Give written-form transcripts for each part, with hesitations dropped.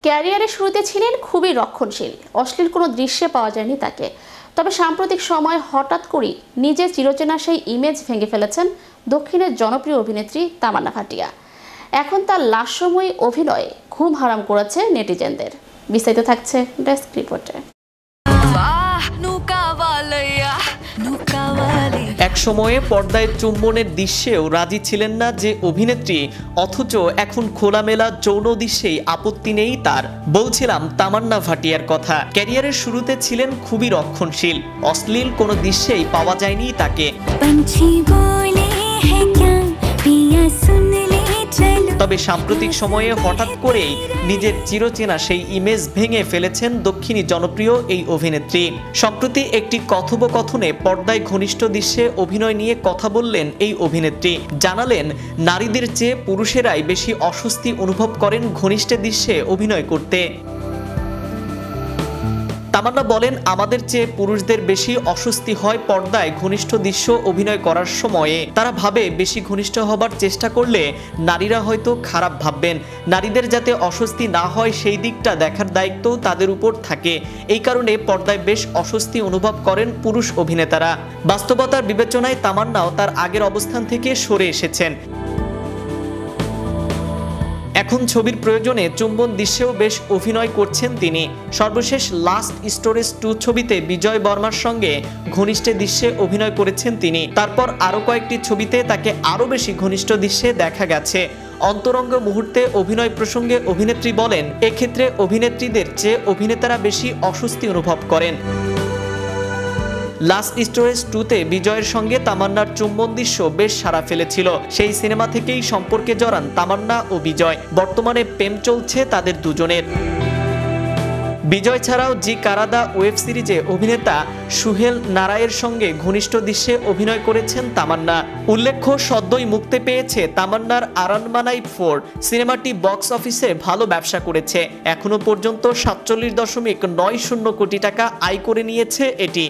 ক্যারিয়ারের শুরুতে ছিলেন খুবই রক্ষণশীল, অশ্লীল কোনো দৃশ্যে পাওয়া যায়নি তাকে। তবে সাম্প্রতিক সময় হঠাৎ করেই নিজের চিরচেনা সেই ইমেজ ভেঙে ফেলেছেন দক্ষিণের জনপ্রিয় অভিনেত্রী তামান্না ভাটিয়া। এখন তার লাস্যময়ী অভিনয়ে ঘুম হারাম করেছে নেটিজেনদের। বিস্তারিত থাকছে ডেস্ক রিপোর্টে। এক সময়ে পর্দায় চুম্বনের দৃশ্যেও রাজি ছিলেন না যে অভিনেত্রী, অথচ এখন খোলামেলা যৌন দৃশ্যেই আপত্তি নেই তার। বলছিলাম তামান্না ভাটিয়ার কথা। ক্যারিয়ারের শুরুতে ছিলেন খুবই রক্ষণশীল, অশ্লীল কোনো দৃশ্যেই পাওয়া যায়নি তাকে। তবে সাম্প্রতিক সময়ে হঠাৎ করেই নিজের চিরচেনা সেই ইমেজ ভেঙে ফেলেছেন দক্ষিণী জনপ্রিয় এই অভিনেত্রী। সম্প্রতি একটি কথোপকথনে পর্দায় ঘনিষ্ঠ দৃশ্যে অভিনয় নিয়ে কথা বললেন এই অভিনেত্রী। জানালেন, নারীদের চেয়ে পুরুষেরাই বেশি অস্বস্তি অনুভব করেন ঘনিষ্ঠ দৃশ্যে অভিনয় করতে। তামান্না বলেন, আমাদের চেয়ে পুরুষদের বেশি অস্বস্তি হয় পর্দায় ঘনিষ্ঠ দৃশ্য অভিনয় করার সময়ে। তারা ভাবে বেশি ঘনিষ্ঠ হবার চেষ্টা করলে নারীরা হয়তো খারাপ ভাববেন। নারীদের যাতে অস্বস্তি না হয় সেই দিকটা দেখার দায়িত্ব তাদের উপর থাকে। এই কারণে পর্দায় বেশ অস্বস্তি অনুভব করেন পুরুষ অভিনেতারা। বাস্তবতার বিবেচনায় তামান্নাও তার আগের অবস্থান থেকে সরে এসেছেন। এখন ছবির প্রয়োজনে চুম্বন দৃশ্যেও বেশ অভিনয় করছেন তিনি। সর্বশেষ লাস্ট স্টোরেজ 2 ছবিতে বিজয় বর্মার সঙ্গে ঘনিষ্ঠ দৃশ্যে অভিনয় করেছেন তিনি। তারপর আরও কয়েকটি ছবিতে তাকে আরও বেশি ঘনিষ্ঠ দৃশ্যে দেখা গেছে। অন্তরঙ্গ মুহূর্তে অভিনয় প্রসঙ্গে অভিনেত্রী বলেন, এক্ষেত্রে অভিনেত্রীদের চেয়ে অভিনেতারা বেশি অস্বস্তি অনুভব করেন। লাস্ট স্টোরেজ 2-তে বিজয়ের সঙ্গে তামান্নার চুম্বন দৃশ্য বেশ সাড়া ফেলেছিল। সেই সিনেমা থেকেই সম্পর্কে জড়ান তামান্না ও বিজয়। বর্তমানে প্রেম চলছে তাদের দুজনের। বিজয় ছাড়াও জি কারাদা ওয়েব সিরিজে অভিনেতা সুহেল নারায়ের সঙ্গে ঘনিষ্ঠ দৃশ্যে অভিনয় করেছেন তামান্না। উল্লেখ্য, সদ্যই মুক্তি পেয়েছে তামান্নার আরানমানাই 4 সিনেমাটি বক্স অফিসে ভালো ব্যবসা করেছে। এখনো পর্যন্ত 47.90 কোটি টাকা আয় করে নিয়েছে এটি।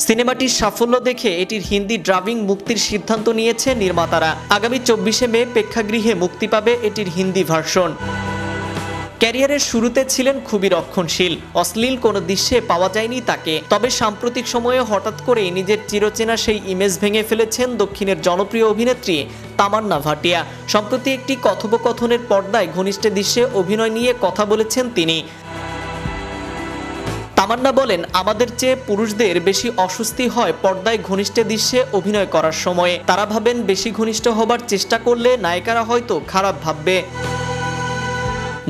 সিনেমাটির সাফল্য দেখে এটির হিন্দি ডাবিং মুক্তির সিদ্ধান্ত নিয়েছে নির্মাতারা। আগামী 24শে মে প্রেক্ষাগৃহে মুক্তি পাবে এটির হিন্দি ভার্সন। ক্যারিয়ারের শুরুতে ছিলেন খুবই রক্ষণশীল, অশ্লীল কোনো দৃশ্যে পাওয়া যায়নি তাকে। তবে সাম্প্রতিক সময়ে হঠাৎ করেই নিজের চিরচেনা সেই ইমেজ ভেঙে ফেলেছেন দক্ষিণের জনপ্রিয় অভিনেত্রী তামান্না ভাটিয়া। সম্প্রতি একটি কথোপকথনের পর্দায় ঘনিষ্ঠ দৃশ্যে অভিনয় নিয়ে কথা বলেছেন তিনি। তামান্না বলেন, আমাদের চেয়ে পুরুষদের বেশি অস্বস্তি হয় পর্দায় ঘনিষ্ঠ দৃশ্যে অভিনয় করার সময়ে। তারা ভাবেন বেশি ঘনিষ্ঠ হবার চেষ্টা করলে নায়িকারা হয়তো খারাপ ভাববে।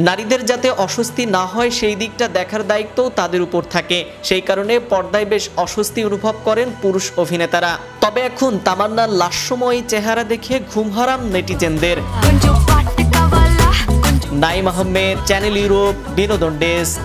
নারীদের যাতে অস্বস্তি না হয় সেই দিকটা দেখার দায়িত্ব তাদের উপর থাকে। সেই কারণে পর্দায় বেশ অস্বস্তি অনুভব করেন পুরুষ অভিনেতারা। তবে এখন তামান্নার লাস্যময়ী চেহারা দেখে ঘুম হারাম নেটিজেনদের। নাইম আহমেদ, চ্যানেল ইউরোপ, বিনোদন ডেস্ক।